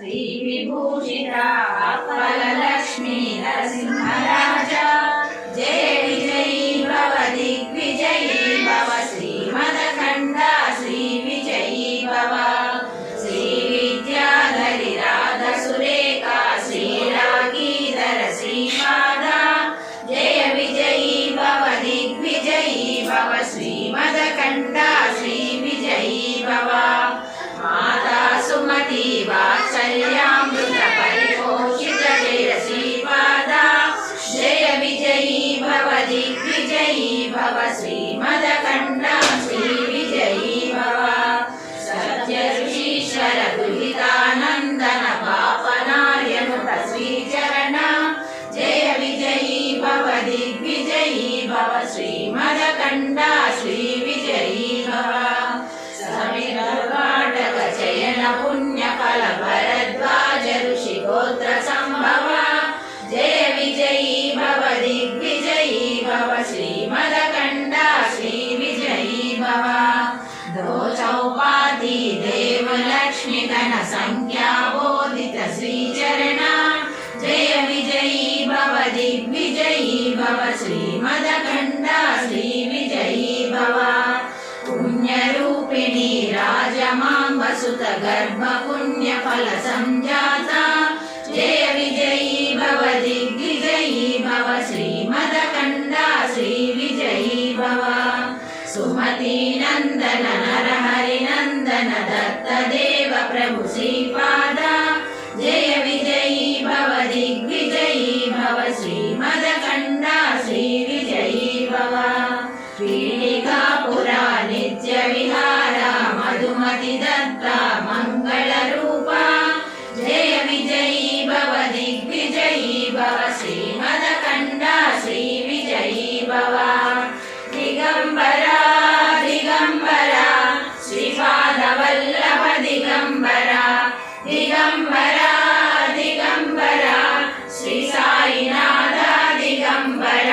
श्री विभूषिता फललक्ष्मी नरसिंहराजा जय विजयी भव दिग्विजयी भव श्रीमदखण्डा श्री विजयी भव श्री विद्याधरी राधा सुरेखा श्रीरागीधर श्रीपादा जय विजयी भव दिग्विजयी भव श्रीमदखण्डा श्री विजयी भव माता सुमति वात्सल्यामृत परिपोषित जय श्रीपादा जय विजयी भव दिग्विजयी भव श्रीमदखण्डा श्री विजयी भव सत्य ऋषीश्वर दुहितानन्दन पापनार्यनुत श्रीचरण जय विजयी भव दिग्विजयी भव श्रीमदखण्डा श्री विजयी भव समिरर्वाटक चयन पुण्यफल भरद्वाज ऋषि गोत्र संभव जय विजयी भव दिग्विजयी भव श्रीमदखण्डा श्री विजयी भव दो चौपाती देव लक्ष्मी गण संख्या बोधित श्रीचरण जय विजयी भव दिग्विजयी भव श्रीमदखण्डा श्री विजयी भव पुण्यरूपिणी राजमाम्बसुत गर्भ पुण्यफल संजाता जय विजयी भव दिग्विजयी भव श्रीमदखण्डा श्री विजयी भव सुमति नंदन नरहरि नंदन दत्त देव प्रभु श्रीपादा जय विजयी भव दिग्विजयी भव श्रीमदखण्डा श्री विजयी भव पीठिकापुरा नित्य विहारा मधुमति दत्ता मंगल रूपा जय विजयी भव दिग्विजयी भव श्रीमदखण्डा श्री विजयी भव दिगंबरा दिगंबरा श्रीपाद वल्लभ दिगंबरा दिगंबरा